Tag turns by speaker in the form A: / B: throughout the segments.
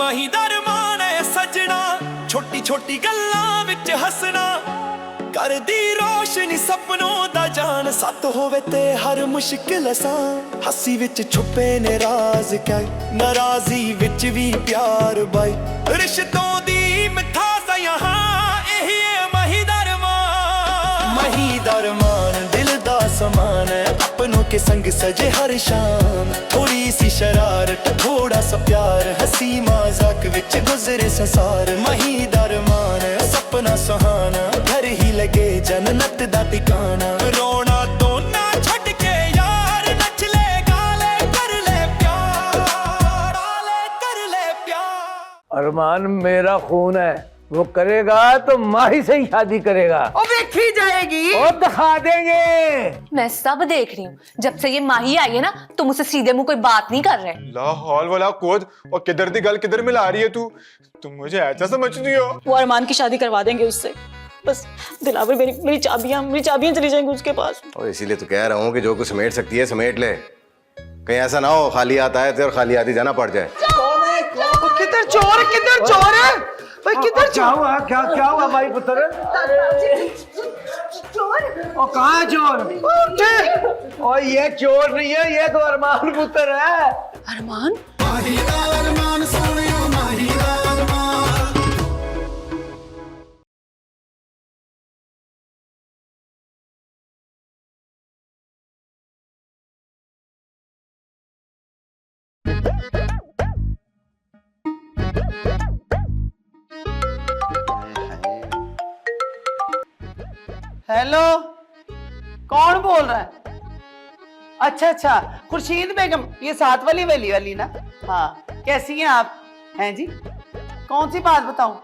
A: माही दरमान है सजना, छोटी छोटी गल्लां विच हसना, कर दी रोशनी सपनों दा जान, सत होवे ते हर मुश्किल आसान, हसी विच छुपे ने राज क्या, नाराजी विच भी प्यार बाई, रिश्तों दी मिठास यहाँ यही है माही दरमान। माही दरमान दिल दा समान है, अपनों के संग सजे हर शाम, थोड़ी सी शरारत थोड़ा सा प्यार, हंसी मजाक विच गुजरे संसार, माही दरमान सपना सुहाना, घर ही लगे जन्नत दा ठिकाना, रोना तो ना छड़ के यार, नच ले गा ले कर ले प्यार, डाले कर ले प्यार।
B: अरमान मेरा खून है, वो करेगा तो माही से ही शादी करेगा।
C: ओ देखी जाएगी
B: और दिखा देंगे।
D: मैं सब देख रही हूँ, जब से ये माही आई है ना तुम मुझसे सीधे मुंह कोई बात नहीं कर रहे।
E: ला हौल वाला कोद, और किधर दी गल किधर मिला रही है तू, तुम मुझे ऐसा समझती हो।
C: वो अरमान की शादी करवा देंगे उससे, बस दिलावर मेरी चाबियां चली जाएंगी उसके पास।
F: और इसीलिए तो कह रहा हूँ कि जो कुछ समेट सकती है समेट ले, कहीं ऐसा ना हो खाली हाथ आए थे और खाली हाथ ही जाना पड़ जाए।
C: किधर चोर है भाई, किधर
B: क्या हुआ क्या हुआ भाई पुत्र?
C: चोर?
B: और कहाँ है चोर? और ये चोर नहीं है, ये तो अरमान पुत्र है।
C: अरमान? हेलो, कौन बोल रहा है? अच्छा, खुर्शीद बेगम, ये साथ वाली ना? हाँ, कैसी हैं आप? हैं जी, कौन सी बात बताऊं?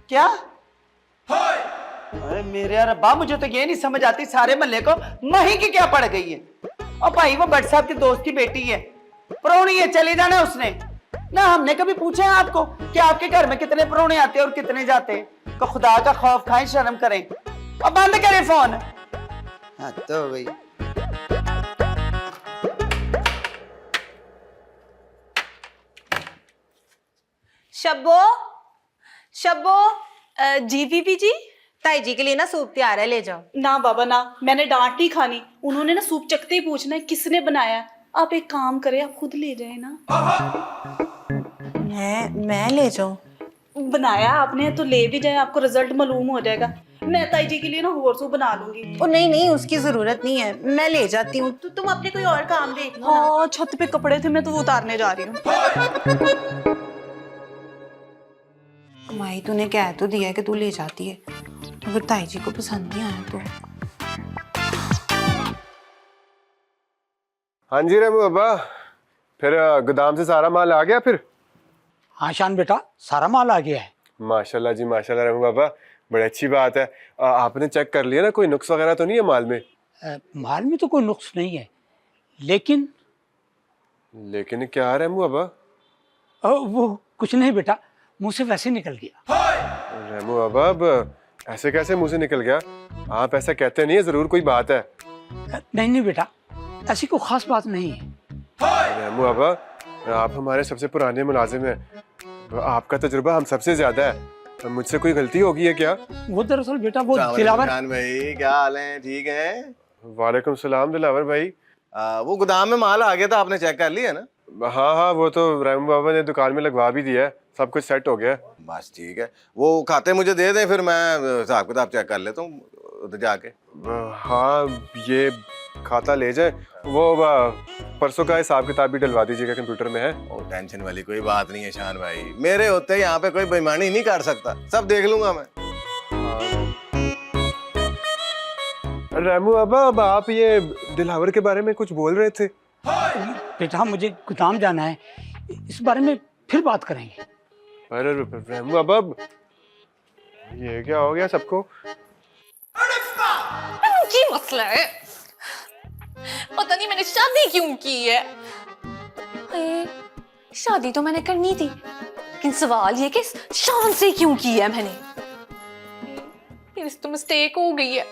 C: क्या? अरे मेरे रब्बा, मुझे तो ये नहीं समझ आती सारे महल्ले को माही की क्या पड़ गई है। और भाई वो भट्ट साहब के दोस्त की बेटी है, परौनी है, चले जाना उसने ना। हमने कभी पूछा है आपको कि आपके घर में कितने परौने आते हैं और कितने जाते हैं? तो खुदा का खौफ खाएं, शर्म करें और बंद करें फोन। हाँ तो भाई
G: शब्बो जी बीबी जी, ताई जी के लिए ना सूप तैयार है, ले जाओ।
C: ना बाबा ना, मैंने डांट नहीं खानी। उन्होंने ना सूप चखते ही पूछना है किसने बनाया। आप एक काम करें, आप खुद ले जाए ना।
G: मैं ले जाऊं?
C: बनाया आपने तो ले भी जाए, आपको रिजल्ट मालूम हो जाएगा। मैं ताई जी के लिए ना और सूप बना लूंगी।
G: ओ नहीं, उसकी जरूरत नहीं है, मैं ले जाती हूँ। तो तुम अपने कोई और काम देख लो।
C: हाँ, छत पे कपड़े थे, मैं तो वो उतारने जा रही हूँ।
G: माही तूने कह तो दिया है कि तू ले जाती है, अगर ताई जी को पसंद नहीं आया तो।
E: हाँ जी रेमू बाबा, फिर गोदाम से सारा माल आ गया फिर?
B: हाँ शान बेटा, सारा माल आ गया है।
E: माशाल्लाह जी माशाल्लाह रेमू बाबा, बड़ी अच्छी बात है। आपने चेक कर लिया ना, कोई नुक्स वगैरह तो नहीं है माल में?
B: माल में तो कोई नुक्स नहीं है, लेकिन
E: क्या है रेमू बाबा?
B: वो कुछ नहीं बेटा, मुंह से वैसे निकल गया।
E: रेमू बाबा, अब ऐसे कैसे मुंह से निकल गया? आप ऐसा कहते नहीं है, जरूर कोई बात है।
B: नहीं बेटा, ऐसी कोई खास बात नहीं है।
E: रेमू बाबा, आप हमारे सबसे पुराने मुलाजिम हैं, आपका तजुर्बा हम सबसे ज्यादा है, मुझसे कोई गलती होगी है क्या?
B: वो दरअसल बेटा वो दिलावर
F: भाई क्या हाल है, ठीक है?
E: वालेकुम सलाम दिलावर भाई।
F: वो गोदाम में माल आ गया था, आपने चेक कर लिया ना?
E: हाँ, वो तो रेमू बाबा ने दुकान में लगवा भी दिया है, सब कुछ सेट हो गया।
F: बस ठीक है, वो खाते मुझे दे दें, फिर मैं हिसाब किताब चेक कर लेता हूँ उधर जाके।
E: हाँ, ये खाता ले जाए, वो परसों का हिसाब किताब भी डलवा दीजिएगा, कंप्यूटर में है।
F: और टेंशन वाली कोई बात नहीं है शान भाई, मेरे होते यहाँ पे कोई बेईमानी नहीं कर सकता, सब देख लूंगा मैं।
E: रेमू बाबा, अब आप ये दिलावर के बारे में कुछ बोल रहे थे।
B: बेटा मुझे गोदाम जाना है, इस बारे में फिर बात करेंगे।
E: अरे रेमू बाबा, ये क्या हो गया सबको?
D: की मसला है, पता नहीं मैंने शादी क्यों की है। शादी तो मैंने करनी थी, लेकिन सवाल ये कि शान से क्यों की है मैंने। तो मिस्टेक हो गई है।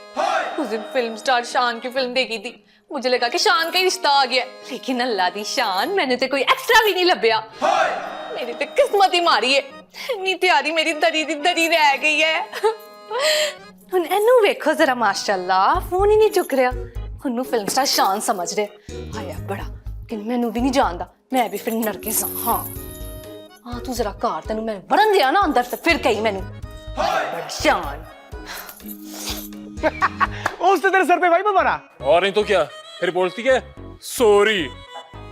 D: उस दिन फिल्म स्टार शान की फिल्म देखी थी, मुझे लगा कि शान का ही रिश्ता आ गया, लेकिन अल्लाह दी शान, मैंने तो कोई एक्स्ट्रा भी नहीं लभ्या। मेरी तो किस्मत ही मारी है, इतनी तैयारी मेरी दरी दी दरी रह गई है। हुन एनू वेखो जरा, माशाल्लाह फोन ही नहीं चुक रहा। हुन्नू फिल्म स्टार शान समझ रहे हाया बड़ा कि मैनू भी नहीं जानदा, मैं भी फिर नरगिस हाँ। हाँ तू जरा घर तेनू मैं बढ़न दिया ना अंदर से, फिर कही मैनू बड़ी शान।
B: उसने तेरे सर पे भाई मारा।
H: और नहीं तो क्या, फिर बोलती है सॉरी।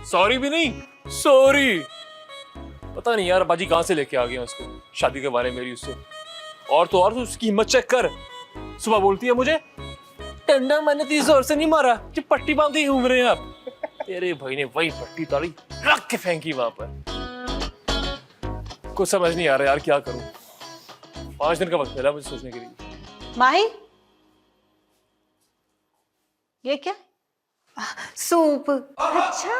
H: सॉरी भी नहीं, सॉरी। पता नहीं यार बाजी कहां से लेके आ गया उसको, शादी के बारे में मेरी उससे। और तो उसकी हिम्मत चेक कर, सुबह बोलती है मुझे टंडा मैंने 30 जोर से नहीं मारा, जो पट्टी बांधे ही घूम रहे हैं आप। तेरे भाई ने वही पट्टी ताड़ी रख के फेंकी वहां पर। कुछ समझ नहीं आ रहा यार क्या करूं। 5 दिन का वक्त मिला मुझे सोचने के लिए।
G: माही, ये क्या? सूप। अच्छा,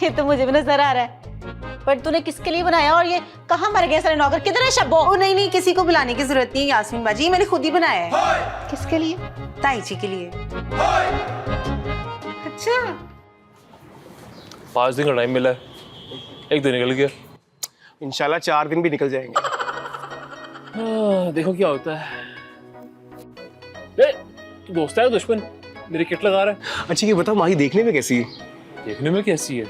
G: ये तो मुझे भी नजर आ रहा है। पर तूने किसके लिए बनाया और ये कहाँ मर गए सारे नौकर? किधर है शब्बो? ओ नहीं, किसी को बुलाने की जरूरत नहीं है यास्मीन बाजी, ये मैंने खुद ही बनाया है। किसके लिए? ताई जी के लिए। अच्छा,
H: 5 दिन का टाइम मिला है, 1 दिन निकल गया।
B: इंशाल्लाह 4 दिन भी निकल जाएंगे।
H: देखो क्या होता है। तू दोस्त है दुश्मन? मेरी किट लगा रहा है।
B: अच्छा ये बता माही देखने में कैसी है?
H: देखने में कैसी है?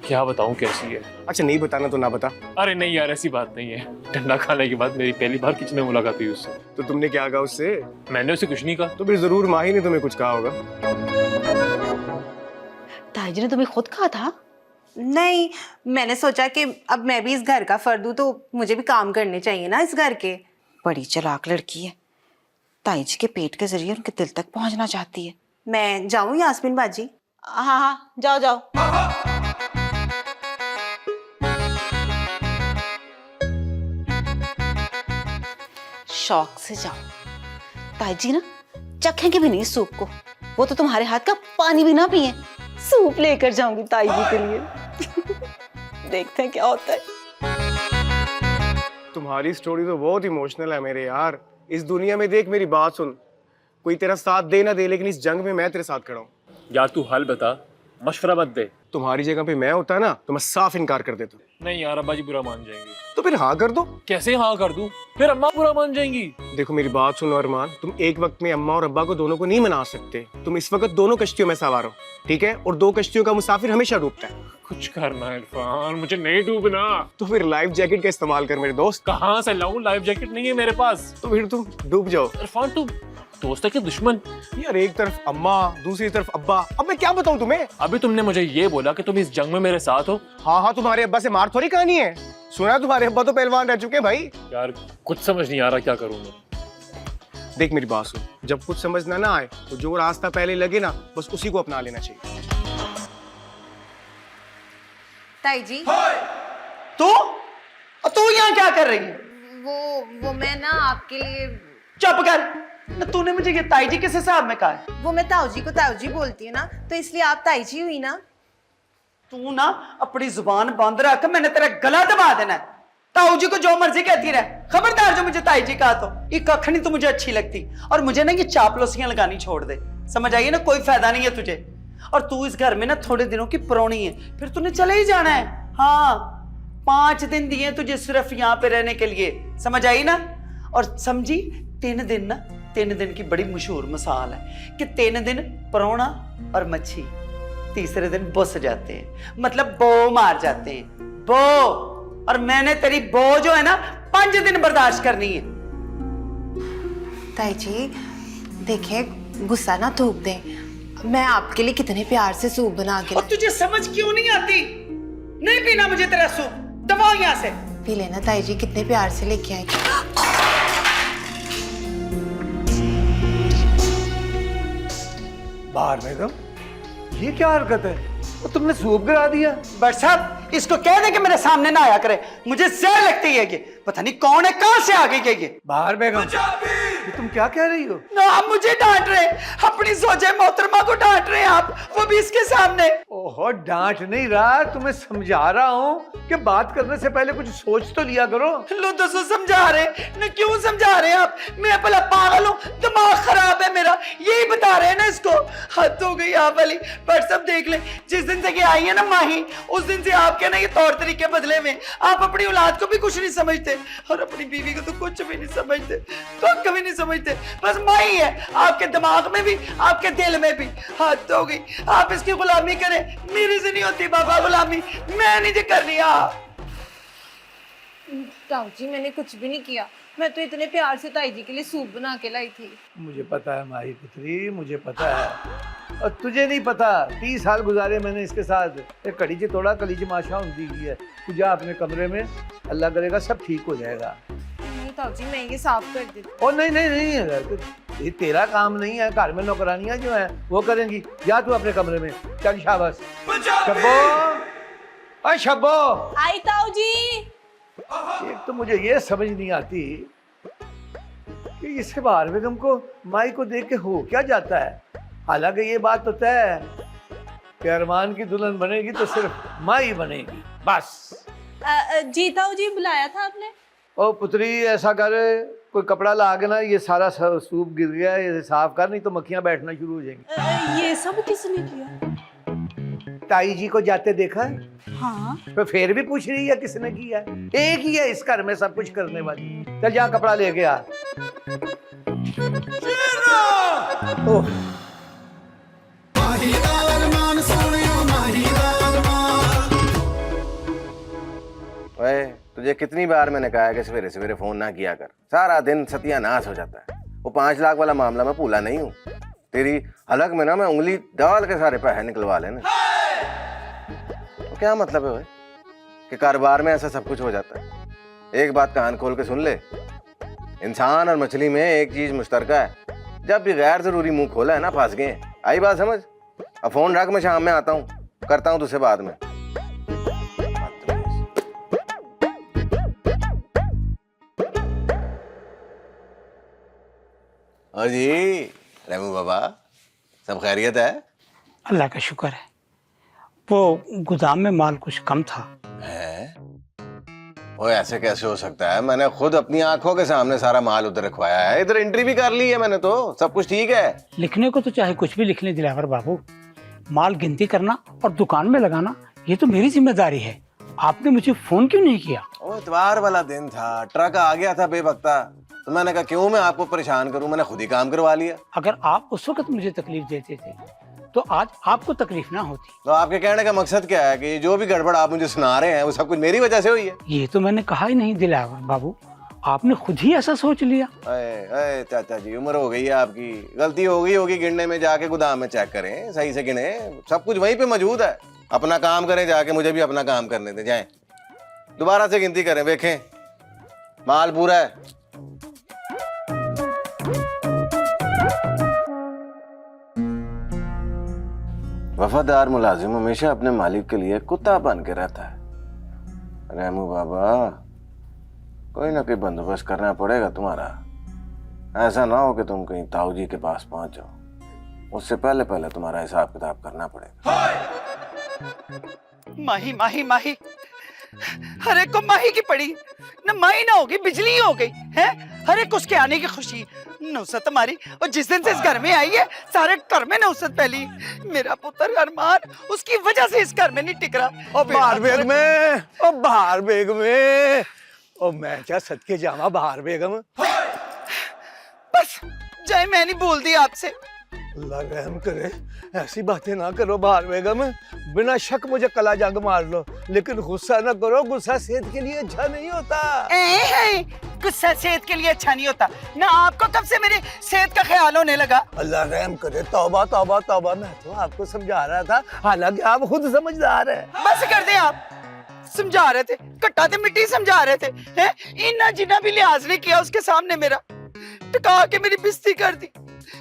H: क्या बताऊं कैसी है?
B: अच्छा नहीं बताना तो ना बता।
H: अरे नहीं यार ऐसी बात नहीं है। ठंडा खाने के बाद मेरी पहली बार किचन में मुलाकात हुई उससे।
B: तो तुमने क्या कहा उससे?
H: मैंने उसे कुछ नहीं कहा।
B: तो फिर जरूर माही ने तुम्हें कुछ कहा होगा।
G: ताई जी ने तुम्हें खुद कहा था? नहीं, मैंने सोचा कि अब मैं भी इस घर का फर्द हूँ तो मुझे भी काम करने चाहिए ना इस घर के। बड़ी चालाक लड़की है, ताई जी के पेट के जरिए उनके दिल तक पहुंचना चाहती है। मैं जाऊं यास्मीन बाजी? हाँ, जाओ जाओ। शौक से जाओ, ताई जी ना चखेंगे भी नहीं सूप को, वो तो तुम्हारे हाथ का पानी भी ना पिए। सूप लेकर जाऊंगी ताई जी के लिए। देखते हैं क्या होता है।
B: तुम्हारी स्टोरी तो बहुत इमोशनल है मेरे यार। इस दुनिया में देख मेरी बात सुन, कोई तेरा साथ दे ना दे लेकिन इस जंग में मैं तेरे साथ खड़ा हूँ।
H: यार तू हाल बता, मशवरा मत दे।
B: तुम्हारी जगह पे मैं होता ना तो मैं साफ इनकार कर देता।
H: नहीं यार अब्बा जी बुरा मान जाएंगे।
B: तो फिर हाँ कर दो।
H: कैसे हाँ कर दूं? फिर अम्मा बुरा मान जाएंगी।
B: देखो मेरी बात सुनो अरमान, तुम एक वक्त में अम्मा और अब्बा को दोनों को नहीं मना सकते। तुम इस वक्त दोनों कश्तियों में सवार हो, ठीक है? और 2 कश्तियों का मुसाफिर हमेशा डूबता है।
H: कुछ करना है इरफान, मुझे नहीं डूबना।
B: तो फिर लाइफ जैकेट का इस्तेमाल कर मेरे दोस्त।
H: कहाँ से लाऊं? लाइफ जैकेट नहीं है मेरे पास।
B: तो फिर तुम डूब जाओ।
H: इरफान तू दोस्त है कि दुश्मन?
B: यार एक तरफ अम्मा दूसरी तरफ अब्बा, अब मैं क्या बताऊं तुम्हें?
H: अभी तुमने मुझे ये बोला कि तुम इस जंग में मेरे साथ हो।
B: हाँ, तुम्हारे अब्बा से मार थोड़ी कहानी है। सुना तुम्हारे अब्बा तो पहलवान रह चुके भाई।
H: यार कुछ समझ नहीं आ रहा क्या करूं मैं।
B: देख मेरी बात सुन, जब कुछ समझना ना आए तो जो रास्ता पहले लगे ना बस उसी को अपना लेना चाहिए।
G: ताई जी,
C: तू यहाँ क्या कर रही है?
G: वो मैं ना आपके लिए।
C: चुप कर। तूने मुझे ये ताई जी किस हिसाब में कहा है?
G: वो मैं ताऊ जी को ताऊ जी बोलती हूँ ना, तो इसलिए आप ताई जी हुई ना।
C: तू ना अपनी जुबान बंद रख, मैंने तेरा गला दबा देना है। ताऊ जी को जो मर्जी कहती रहे, खबरदार जो मुझे ताई जी कहा तो ये कख नहीं तो मुझे अच्छी लगती। और मुझे ना ये चापलूसियां लगानी छोड़ दे, समझ आई ना? कोई फायदा नहीं है तुझे। और तू इस घर में ना थोड़े दिनों की परौनी है, फिर तूने चले ही जाना है। हाँ, 5 दिन दिए तुझे सिर्फ यहाँ पे रहने के लिए, समझ आई ना? और समझी 3 दिन ना, 3 दिन की बड़ी मशहूर मिसाल है कि 3 दिन परौना और मच्छी, तीसरे दिन बुस जाते हैं, मतलब बो मार जाते हैं। बो। और मैंने तेरी बो जो है ना 5 दिन बर्दाश्त करनी है।
G: ताई जी देखे, गुस्सा ना थूक दे, मैं आपके लिए कितने प्यार से सूप बना के।
C: और तुझे समझ क्यों नहीं आती? नहीं पीना मुझे तेरा सूप, दबाओ यहाँ से।
G: पी लेना ताई जी, कितने प्यार से लेके आए।
B: बाहर बेगम, ये क्या हरकत है? वो तुमने सूप गिरा दिया।
C: बट साहब इसको कह दे कि मेरे सामने ना आया करे, मुझे जहर लगती है कि पता नहीं कौन है, कहां से आ गई है ये।
B: बाहर बेगम,
I: ये तुम क्या कह रही हो?
C: ना आप मुझे डांट रहे हैं, अपनी सोचे मोहतरमा को डांट रहे हैं आप, वो भी इसके सामने।
I: ओहो, डांट नहीं रहा, तुम्हें समझा रहा हूँ कि बात करने से पहले कुछ सोच तो लिया करो।
C: लो तो समझा रहे न, क्यों समझा रहे हैं आप? मैं भला पागल हूँ, दिमाग खराब है मेरा, यही बता रहे हैं ना इसको। हद हो गई आप वाली। पर सब देख ले, जिस दिन से ये आई है ना माही, उस दिन से आपके ना ये तौर तरीके बदले हुए। आप अपनी औलाद को भी कुछ नहीं समझते और अपनी बीवी को तो कुछ भी नहीं समझते, तो कभी नहीं समझते। बस माही है आपके दिमाग में भी, आपके दिल में भी। हद हो गई, आप इसकी गुलामी करें, मेरे से नहीं होती बाबा गुलामी, मैं नहीं जी करनी।
G: ताऊ जी मैंने कुछ भी नहीं किया, मैं तो इतने प्यार से ताई जी के लिए सूप बना के लाई थी।
I: मुझे पता है माही पुत्री, मुझे पता है, और तुझे नहीं पता। 30 साल गुजारे मैंने इसके साथ। एक कड़ी तोड़ा कलीजी माशा होती है। तू जा अपने कमरे में, अल्लाह करेगा सब ठीक हो जाएगा।
G: नहीं ताऊ जी मैं ये साफ कर देती।
I: ओ नहीं नहीं नहीं, ये तेरा काम नहीं है, घर में नौकरानियां जो हैं वो करेंगी। जा तू अपने कमरे में, चल शाबाश। शब्बो, अरे शब्बो।
G: आई ताऊ जी।
I: एक तो मुझे ये समझ नहीं आती कि इस बहार बेगम को माई को देख के हो क्या जाता है। हालांकि ये बात तो तय है कि अरमान की दुल्हन बनेगी तो सिर्फ माई बनेगी, बस।
G: जी ताऊ जी बुलाया था आपने?
I: ओ पुत्री, ऐसा कर, कोई कपड़ा ला के ना ये सारा सूप गिर गया, ये साफ कर, नहीं तो मक्खियां बैठना शुरू हो जाएंगी।
G: ये सब किसने किया?
I: ताई जी को जाते देखा है?
G: हाँ।
I: तो फिर भी पूछ रही है किसने किया है? एक ही है इस घर में सब कुछ करने वाली। चल जा कपड़ा लेके आ। ओह,
F: ओए, तुझे कितनी बार मैंने कहा है कि सवेरे सवेरे फोन ना किया कर, सारा दिन सत्यानाश हो जाता है। वो 5 लाख वाला मामला मैं भूला नहीं हूँ। तेरी हलक में ना मैं उंगली डाल के सारे पैसे निकलवा लेना। तो क्या मतलब है ओए कि कारोबार में ऐसा सब कुछ हो जाता है? एक बात कान खोल के सुन ले, इंसान और मछली में एक चीज मुश्तरका है, जब भी गैर जरूरी मुंह खोला है ना फंस गए। आई बात समझ? अब फोन रख, मैं शाम में आता हूँ, करता हूँ तुझसे बाद में। और जी रेमू बाबा, सब खैरियत है?
J: अल्लाह का शुक्र है। वो गोदाम में माल कुछ कम था।
F: है? वो ऐसे कैसे हो सकता है? मैंने खुद अपनी आंखों के सामने सारा माल उधर रखवाया है, इधर एंट्री भी कर ली है मैंने, तो सब कुछ ठीक है।
J: लिखने को तो चाहे कुछ भी लिख ले दिलावर बाबू, माल गिनती करना और दुकान में लगाना ये तो मेरी जिम्मेदारी है। आपने मुझे फोन क्यों नहीं किया?
F: वो इतवार वाला दिन था, ट्रक आ गया था बेवक्ता, तो मैंने कहा क्यों मैं आपको परेशान करूं, मैंने खुद ही काम करवा लिया।
J: अगर आप उस वक्त मुझे तकलीफ देते थे तो आज आपको तकलीफ ना होती।
F: तो आपके कहने का मकसद क्या है कि जो भी गड़बड़ आप मुझे सुना रहे हैं वो सब कुछ मेरी वजह से हुई है?
J: ये तो मैंने कहा ही नहीं दिलावर बाबू, आपने खुद ही ऐसा सोच लिया।
F: अरे चाचा जी, उम्र हो गई है आपकी, गलती हो गई होगी गिनने में, जाके गोदाम में चेक करें, सही से गिने, सब कुछ वहीं पे मौजूद है। अपना काम करें जाके, मुझे भी अपना काम करने दें, जाएं दोबारा से गिनती करें, देखें माल पूरा है। वफादार मुलाजिम हमेशा अपने मालिक के लिए कुत्ता बन के रहता है। रेमू बाबा, कोई ना कोई बंदोबस्त करना पड़ेगा तुम्हारा। ऐसा ना हो कि तुम कहीं ताऊ जी के पास पहुंच जाओ, उससे पहले पहले तुम्हारा हिसाब किताब करना पड़ेगा।
C: माही माही माही, हर एक को माही की पड़ी न, माही ना होगी बिजली हो गई है। हर एक उसके आने की खुशी, नुसरत हमारी, और जिस दिन से इस घर में आई है सारे घर में नुसरत फैली। मेरा पुत्र अरमान उसकी वजह से इस घर में नहीं टिक रहा।
I: ओ बहार बेगम, ओ बहार बेगम, ओ मैं क्या सदके जावा बहार बेगम।
C: बस जय, मैं नहीं बोल दी आपसे।
I: अल्लाह रहम करे, ऐसी बातें ना करो बहार बेगम। बिना शक मुझे कला जंग मार लो, लेकिन गुस्सा ना करो, गुस्सा सेहत के लिए अच्छा नहीं होता।
C: गुस्सा सेहत के लिए अच्छा नहीं होता ना। आपको कब से मेरी सेहत का ख्याल होने लगा?
I: अल्लाह रहम करे, तौबा तौबा तौबा। मैं तो आपको समझा रहा था, हालांकि आप खुद समझदार हैं।
C: बस कर दे आप, समझा रहे थे, कट्टा ते मिट्टी समझा रहे थे, हैं? इन्ना जिन्ना भी लिहाज नहीं किया उसके सामने, मेरा टिका के मेरी बेइज्जती कर दी।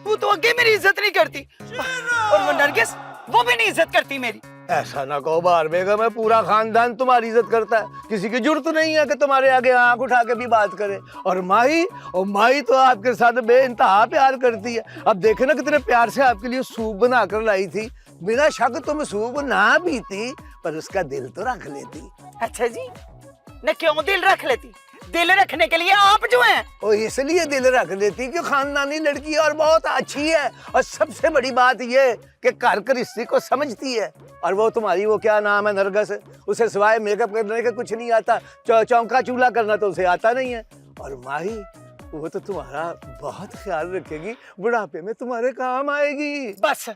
C: वो तो आगे मेरी इज्जत नहीं करती, और वो नरगिस वो भी नहीं इज्जत करती मेरी,
I: ऐसा ना कहो बाहर बेगम है, पूरा खानदान तुम्हारी इज्जत करता है, किसी की जरूरत नहीं है कि तुम्हारे आगे आंख उठा के भी बात करे। और माही तो आपके साथ बेइंतहा प्यार करती है। अब देखे ना कितने प्यार से आपके लिए सूप बना कर लाई थी। बिना शक तुम सूप ना पीती पर उसका दिल तो रख लेती।
C: अच्छा जी, न क्यों दिल रख लेती? दिल रखने के लिए आप जो हैं।
I: और इसलिए दिल रख लेती कि खानदानी लड़की है और बहुत अच्छी है। और सबसे बड़ी बात ये कि घर के रिश्ते को समझती है। और वो तुम्हारी वो क्या नाम है, नरगस, उसे सिवाय मेकअप करने का कुछ नहीं आता, चौंका चूल्हा करना तो उसे आता नहीं है। और माही वो तो तुम्हारा बहुत ख्याल रखेगी, बुढ़ापे में तुम्हारे काम आएगी।
C: बस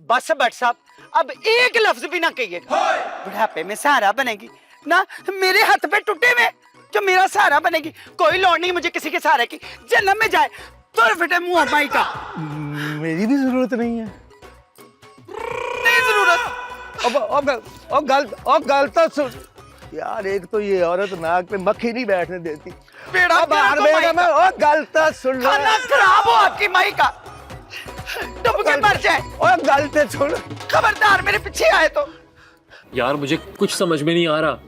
C: बस भट्ट साहब, अब एक लफ्ज भी ना कहिए। बुढ़ापे में सहारा बनेगी ना, मेरे हाथ पे टूटे में जो मेरा सहारा बनेगी। कोई लोड़ नहीं मुझे किसी के सहारे की, जन्नत में जाए तो फिटे मुंह माई का।
I: मेरी भी जरूरत नहीं है।
C: नहीं जरूरत।
I: अब गल तो सुन यार, एक तो ये औरत नाक पे मक्खी नहीं बैठने देती।
C: बेड़ा
I: अब बाहर
C: बेड़ा
I: बेगम है, और गल तो सुन लो।
C: खाना खराब हो आपकी माई का, डूब के मर जाए।
I: और गल तो सुन।
C: खबरदार मेरे पीछे आए तो।
H: यार मुझे कुछ समझ में नहीं आ रहा।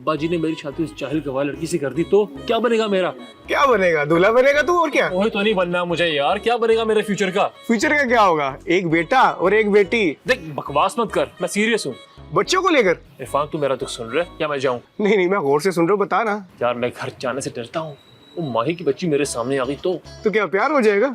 H: बाजी ने मेरी शादी उस जाहिल गवाह लड़की से कर दी तो क्या बनेगा मेरा?
B: क्या बनेगा? दूल्हा बनेगा तू, और क्या?
H: वो तो नहीं बनना मुझे यार। क्या बनेगा मेरे फ्यूचर का?
B: फ्यूचर का क्या होगा? एक बेटा और एक बेटी।
H: देख बकवास मत कर, मैं सीरियस हूँ।
B: बच्चों को लेकर?
H: इरफान तू मेरा दुख सुन रहा है या मैं जाऊँ?
B: नहीं मैं गौर से सुन रहा हूँ, बता ना।
H: यार मैं घर जाने से डरता हूँ। वो माही की बच्ची मेरे सामने आ गई तो
B: क्या प्यार हो जाएगा?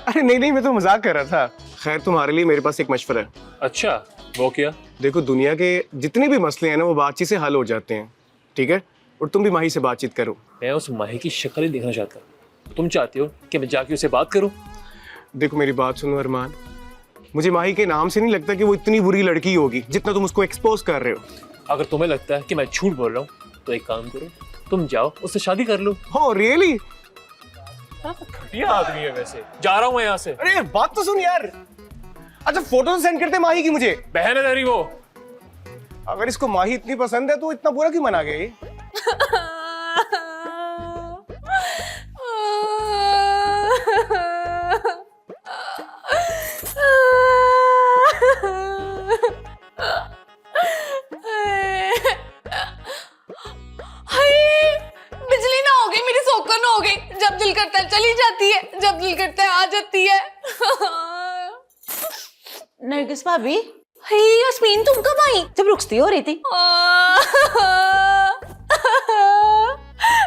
B: अरे नहीं मैं तो मजाक कर रहा था। खैर तुम्हारे लिए मेरे पास एक मशवरा है।
H: अच्छा, वो क्या?
B: देखो दुनिया के जितने भी मसले हैं ना वो बातचीत से हल हो जाते हैं, ठीक है? और तुम भी माही से बातचीत करो।
H: मैं उस माही की शक्ल ही देखना चाहता हूँ। तुम चाहते हो कि मैं जाके उससे बात करूँ?
B: देखो मेरी बात सुनो अरमान, मुझे माही के नाम से नहीं लगता कि वो इतनी बुरी लड़की होगी जितना तुम उसको एक्सपोज कर रहे हो।
H: अगर तुम्हें लगता है कि मैं झूठ बोल रहा हूँ तो एक काम करो, तुम जाओ उससे शादी कर लो।
B: हो रियली?
H: घटिया आदमी है वैसे। जा रहा हूँ मैं यहाँ से।
B: अरे बात तो सुन यार। अच्छा फोटो तो सेंड करते माही की मुझे।
H: बहन है तेरी वो।
B: अगर इसको माही इतनी पसंद है तो इतना बुरा क्यों मना गई?
D: बिजली ना हो गई, मेरी सौकन हो गई। जब दिल करता है चली जाती है, जब दिल करता है आ जाती है।
G: नरगिस भाभी,
D: यास्मीन तुम कब आई?
G: जब रुखसती हो रही थी।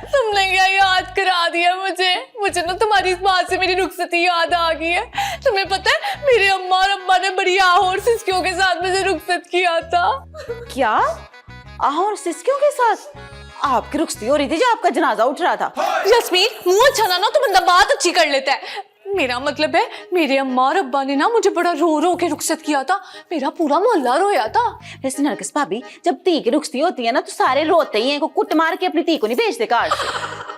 D: तुमने क्या याद करा दिया मुझे ना तुम्हारी इस बात से मेरी रुखसती याद आ गई है। तुम्हें पता है मेरे अम्मा और अब्बा ने बड़ी आहोर सिस्कियों के साथ मुझे रुखसत किया था।
G: क्या आहोर सिस्कियों के साथ? आपकी रुखसती हो रही थी जब आपका जनाजा उठ रहा था।
D: यास्मीन मुंह अच्छा ना तो बंदा बात अच्छी कर लेता है। मेरा मतलब है मेरे अम्मा और अब्बा ने ना मुझे बड़ा रो रो के रुखसत किया था। मेरा पूरा मोहल्ला रोया था।
G: वैसे नरगिस भाभी, जब धी की रुखसती होती है ना तो सारे रोते ही हैं। को कुट मार के अपनी धी को नहीं भेजते घर से।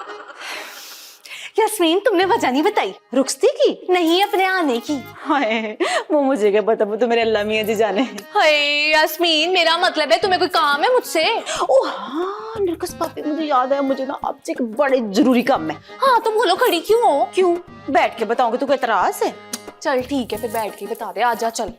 D: यास्मीन तुमने वजह नहीं बताई
G: रुखसती की?
D: नहीं, अपने आने की।
G: हाय वो मुझे क्या पता, वो तो मेरे अल्लाह मियां जी जाने।
D: हाय यास्मीन, मेरा मतलब है तुम्हें कोई काम है मुझसे?
G: ओ हाँ नरगिस भाभी, मुझे याद है, मुझे ना आपसे एक बड़े जरूरी काम है।
D: हाँ तो बोलो, खड़ी क्यों हो?
G: क्यों? बैठ के बताऊंगी, तू कोई एतराज है?
D: चल ठीक है फिर बैठ के बता दे। आजा चल।